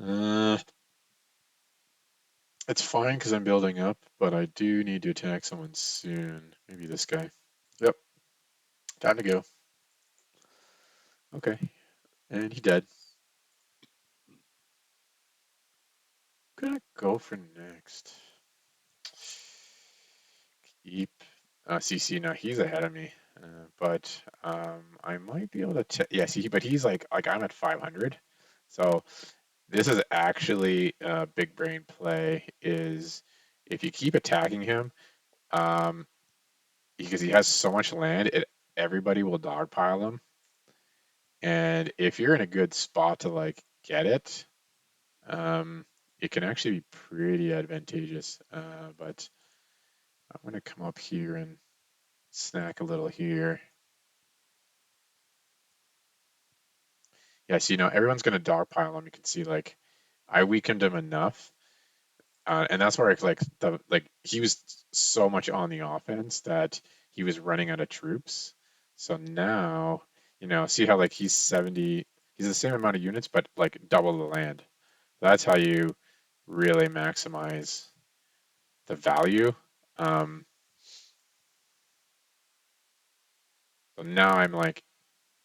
Speaker 1: Uh, it's fine because I'm building up, but I do need to attack someone soon. Maybe this guy. Yep, time to go. Okay, and he dead. Gonna go for next. Keep CC. Now he's ahead of me, but I might be able to. Yeah, see, but he's like I'm at 500, so this is actually a big brain play. Is if you keep attacking him, um, because he has so much land, everybody will dogpile him, and if you're in a good spot to like get it, um, it can actually be pretty advantageous. But I'm gonna come up here and snack a little here. Yeah, so everyone's gonna dogpile him. You can see like I weakened him enough, and that's where it's like he was so much on the offense that he was running out of troops. So now see how like he's 70, he's the same amount of units, but like double the land. That's how you really maximize the value. Um, so now I'm like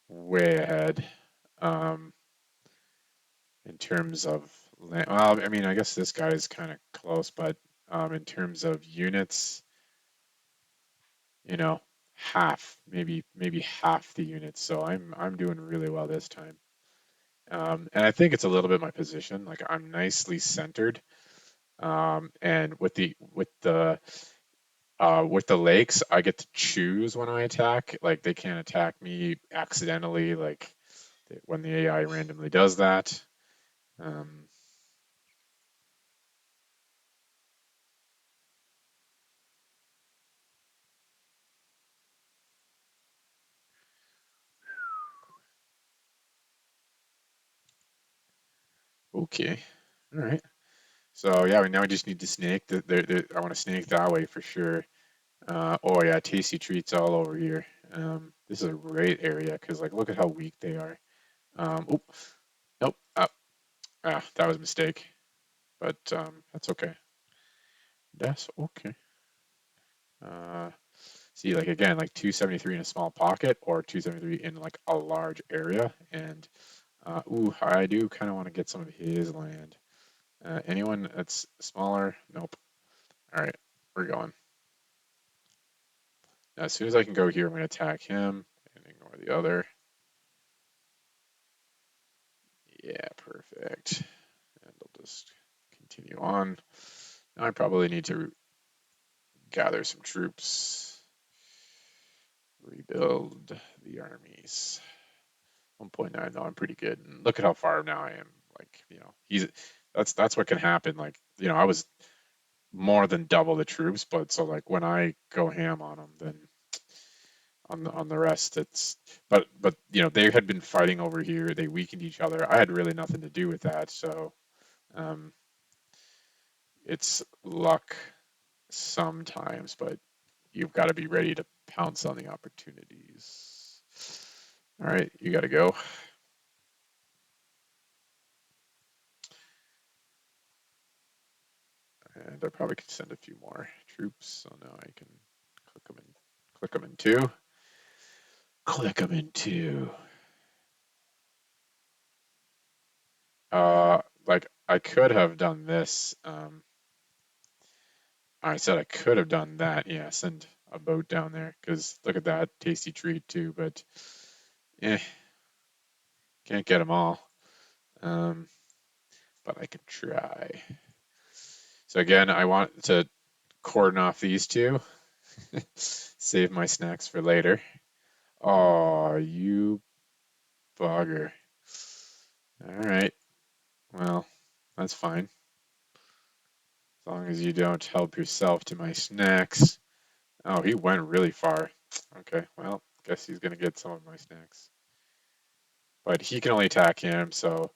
Speaker 1: way ahead. Um, in terms of land. Well, I mean, I guess this guy is kind of close, but in terms of units, you know, half, maybe half the units. So I'm doing really well this time. And I think it's a little bit my position. Like I'm nicely centered. And with the lakes, I get to choose when I attack. Like they can't attack me accidentally, like when the AI randomly does that. Um, Okay. All right. So yeah, now we just need to snake. I want to snake that way for sure. Oh yeah, tasty treats all over here. This is a great area because like look at how weak they are. Oh, nope. That was a mistake, but that's okay. That's okay. Uh, See, like again, like 273 in a small pocket or 273 in like a large area. And ooh, I do kind of want to get some of his land. Anyone that's smaller? Nope. All right, we're going. Now, as soon as I can go here, I'm going to attack him and ignore the other. Yeah, perfect. And I'll just continue on. Now I probably need to gather some troops, rebuild the armies. 1.9, no, I'm pretty good. And look at how far now I am. Like, he's that's what can happen. Like, I was more than double the troops, but so like when I go ham on them, then on the rest, it's but they had been fighting over here. They weakened each other. I had really nothing to do with that, so um, it's luck sometimes, but you've got to be ready to pounce on the opportunities. All right, you got to go. And I probably could send a few more troops, so now I can click them in two. Click them in two. Like I could have done this. I said I could have done that. Yeah, send a boat down there because look at that tasty treat too. But eh, can't get them all. Um, but I can try. So again, I want to cordon off these two. Save my snacks for later. Oh, you bugger. All right. Well, that's fine. As long as you don't help yourself to my snacks. Oh, he went really far. Okay, well, guess he's gonna get some of my snacks. But he can only attack him, so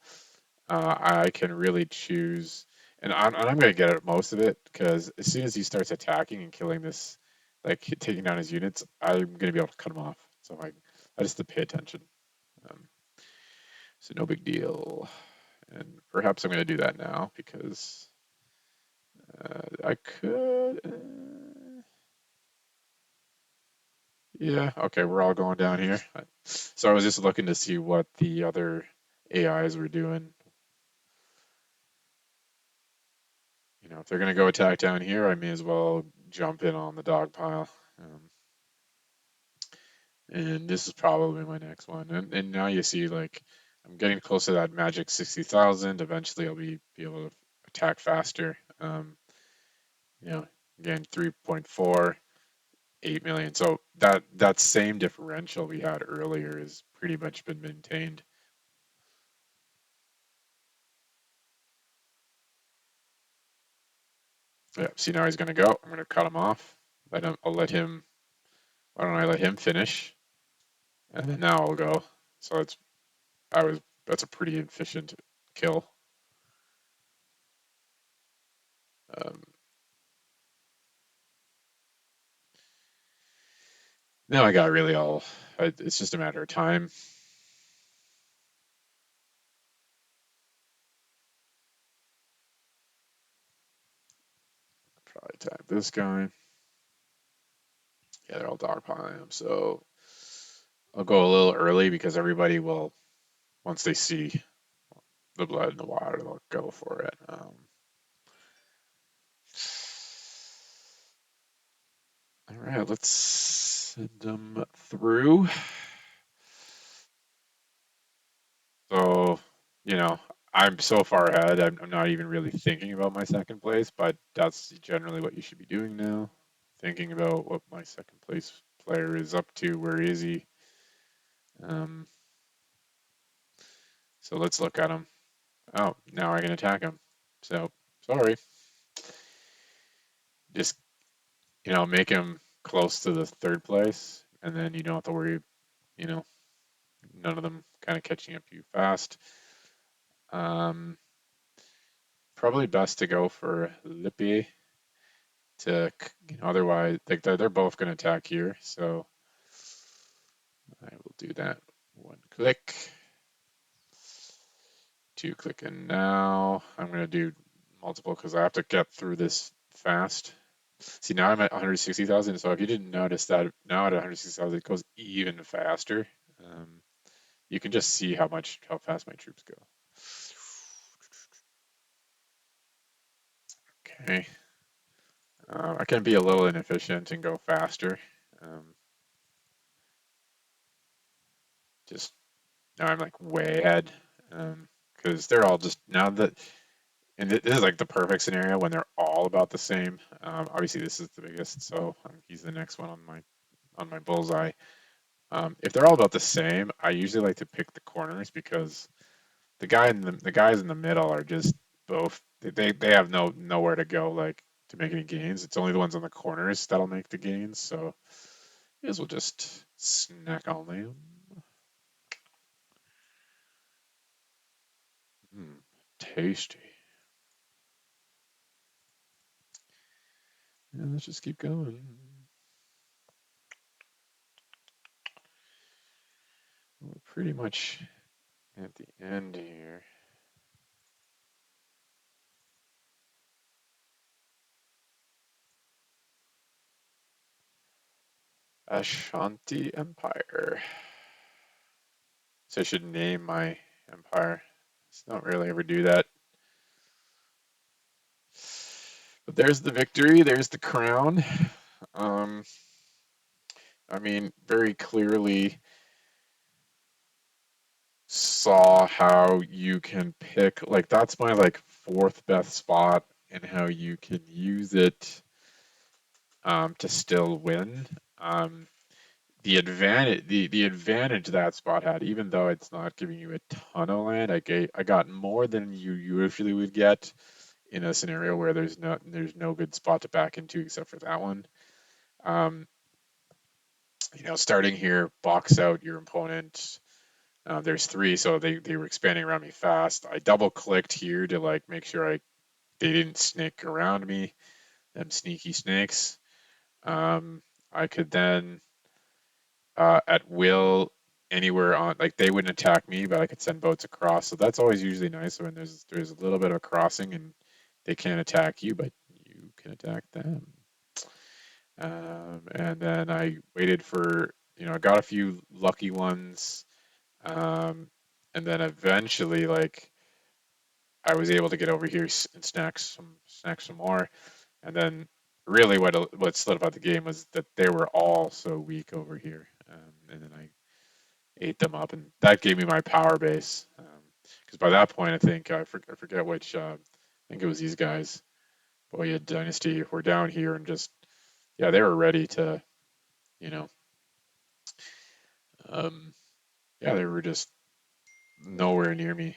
Speaker 1: I can really choose. And I'm gonna get at most of it because as soon as he starts attacking and killing this, like taking down his units, I'm gonna be able to cut him off. So I just have to pay attention. Um, so no big deal. And perhaps I'm gonna do that now because I could. Yeah, okay, we're all going down here. So I was just looking to see what the other AIs were doing. If they're gonna go attack down here, I may as well jump in on the dog pile. And this is probably my next one. And now you see, like, I'm getting close to that magic 60,000. Eventually, I'll be able to attack faster. You know, again, 3.4, 8 million. So that same differential we had earlier has pretty much been maintained. Yeah, see now he's gonna go. I'm gonna cut him off. I'll let him. Why don't I let him finish? And then now I'll go. So that's a pretty efficient kill. Um, Now I got really all. It's just a matter of time. Probably attack this guy. Yeah, they're all dogpiling him. So I'll go a little early because everybody will, once they see the blood in the water, they'll go for it. All right, let's send them through. So, you know, I'm so far ahead, I'm not even really thinking about my second place, but that's generally what you should be doing now. Thinking about what my second place player is up to, where is he? Um, so let's look at him. Oh, now I can attack him. So, sorry. Just, make him close to the third place, and then you don't have to worry, you know, none of them kind of catching up to you fast. Um, probably best to go for Lippy otherwise like they're both going to attack here. So I will do that. One click, two click, and now I'm going to do multiple because I have to get through this fast. See, now I'm at 160,000. So if you didn't notice that, now at 160,000, it goes even faster. Um, you can just see how fast my troops go. Okay. I can be a little inefficient and go faster. Um, just now I'm like way ahead because they're all just now that, and this is like the perfect scenario when they're all about the same. Obviously, this is the biggest, so he's the next one on my bullseye. If they're all about the same, I usually like to pick the corners because the guys in the middle are just both they have nowhere to go like to make any gains. It's only the ones on the corners that'll make the gains. So may as well just snack on them. Mm, tasty. Yeah, let's just keep going. We're pretty much at the end here. Ashanti Empire. So I should name my empire. I don't really ever do that. But there's the victory. There's the crown. Um, I mean, very clearly saw how you can pick, like, that's my, like, fourth best spot and how you can use it to still win. Um, the advantage that spot had, even though it's not giving you a ton of land, I got more than you usually would get in a scenario where there's no good spot to back into except for that one. Um, starting here, box out your opponent. There's three, so they were expanding around me fast. I double clicked here to like make sure they didn't snake around me, them sneaky snakes. Um, I could then at will anywhere on like they wouldn't attack me, but I could send boats across. So that's always usually nice when there's a little bit of crossing and they can't attack you, but you can attack them. And then I waited for I got a few lucky ones, um, and then eventually like I was able to get over here and snack some more. And then really what solidified the game was that they were all so weak over here. And then I ate them up, and that gave me my power base. Because by that point, I think I forget which. I think it was these guys. Boya Dynasty were down here and just yeah, they were ready to you know um, yeah, they were just nowhere near me.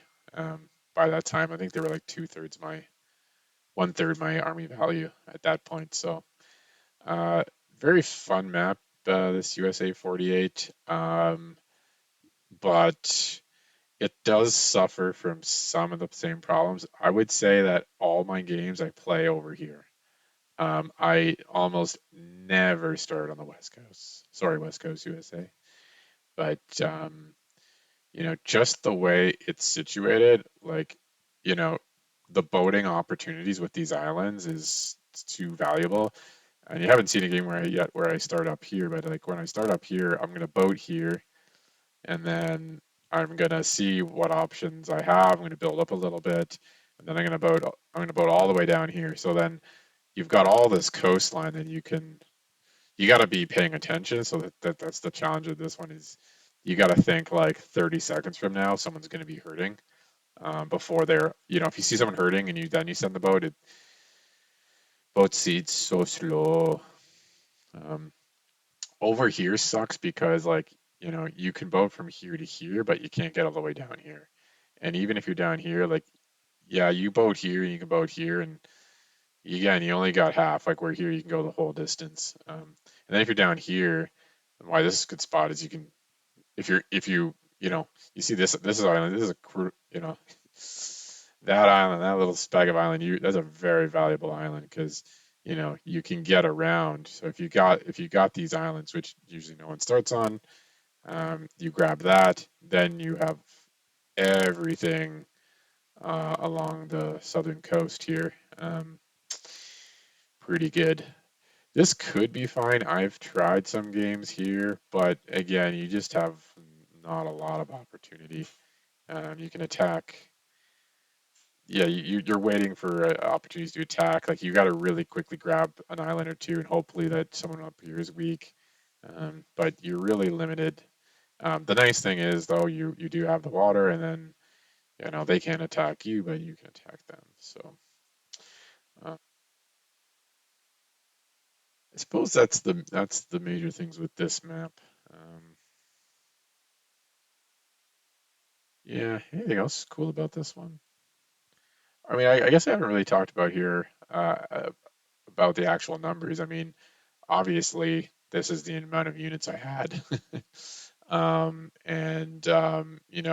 Speaker 1: By that time, I think they were like two-thirds my one-third my army value at that point. So uh, very fun map, this USA 48. But it does suffer from some of the same problems. I would say that all my games I play over here. I almost never start on the West Coast. Sorry, West Coast USA. But just the way it's situated, like, you know, the boating opportunities with these islands is too valuable. And you haven't seen a game where I start up here, but like when I start up here, I'm gonna boat here, and then I'm gonna see what options I have. I'm gonna build up a little bit, and then I'm gonna boat all the way down here. So then you've got all this coastline that you got to be paying attention. So that's the challenge of this one is you got to think like 30 seconds from now someone's going to be hurting before they're if you see someone hurting and you send the boat, boat seats so slow. Um, Over here sucks because like you can boat from here to here, but you can't get all the way down here. And even if you're down here, like yeah, you boat here, you can boat here, and again, you only got half. Like we're here, you can go the whole distance. And then if you're down here, and why this is a good spot is you can, if you see this is island, this is a that island, that little speck of island, that's a very valuable island because you can get around. So if you got these islands, which usually no one starts on, you grab that, then you have everything along the southern coast here. Pretty good. This could be fine. I've tried some games here, but again, you just have not a lot of opportunity. You can attack. Yeah, you're waiting for opportunities to attack. Like you got to really quickly grab an island or two, and hopefully that someone up here is weak. But you're really limited. The nice thing is though, you do have the water, and then they can't attack you, but you can attack them. So uh, I suppose that's the major things with this map. Um, yeah. Anything else cool about this one? I mean, I guess I haven't really talked about here about the actual numbers. I mean, obviously, this is the amount of units I had.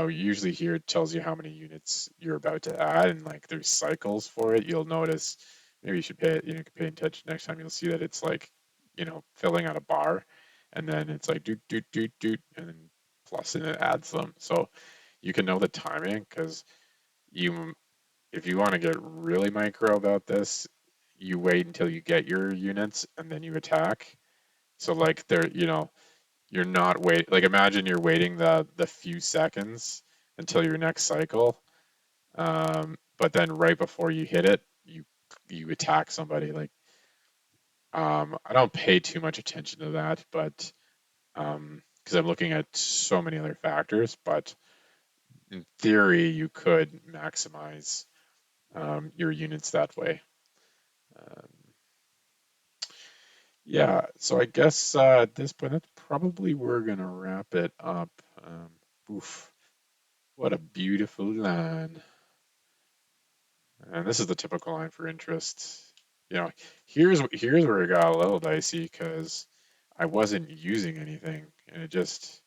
Speaker 1: Usually here it tells you how many units you're about to add, and like there's cycles for it. You'll notice, maybe you should pay attention next time. You'll see that it's like, filling out a bar, and then it's like doot doot doot doot, and then plus, and it adds them. So you can know the timing because you, if you want to get really micro about this, you wait until you get your units and then you attack. So like you're not like imagine you're waiting the few seconds until your next cycle, but then right before you hit it, you attack somebody. Like I don't pay too much attention to that, but because I'm looking at so many other factors, but in theory you could maximize your units that way. Um, yeah, so I guess at this point, that's probably we're gonna wrap it up. Oof, what a beautiful line. And this is the typical line for interest. You know, here's where it got a little dicey because I wasn't using anything, and it just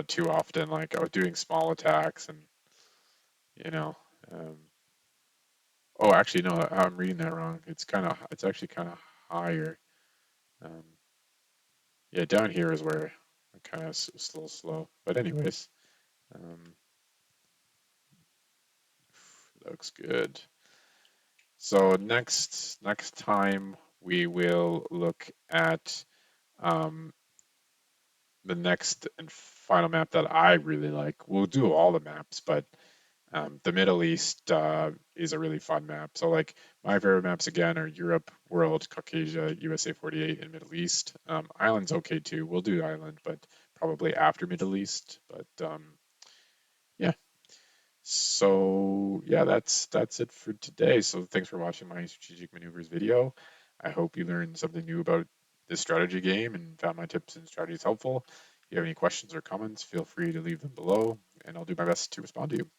Speaker 1: too often like I was doing small attacks, and you know, um, oh, actually no, I'm reading that wrong. It's actually kind of higher. Um, yeah, down here is where I'm kind of still slow. But anyways, um, that looks good. So next time we will look at um, the next and final map that I really like. We'll do all the maps, but the Middle East is a really fun map. So like my favorite maps again are Europe, World, Caucasia, USA 48, and Middle East. Island's okay too. We'll do Island, but probably after Middle East. But yeah. So yeah, that's it for today. So thanks for watching my strategic maneuvers video. I hope you learned something new about this strategy game and found my tips and strategies helpful. If you have any questions or comments, feel free to leave them below, and I'll do my best to respond to you.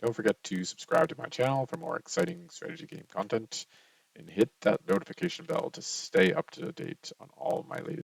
Speaker 1: Don't forget to subscribe to my channel for more exciting strategy game content, and hit that notification bell to stay up to date on all my latest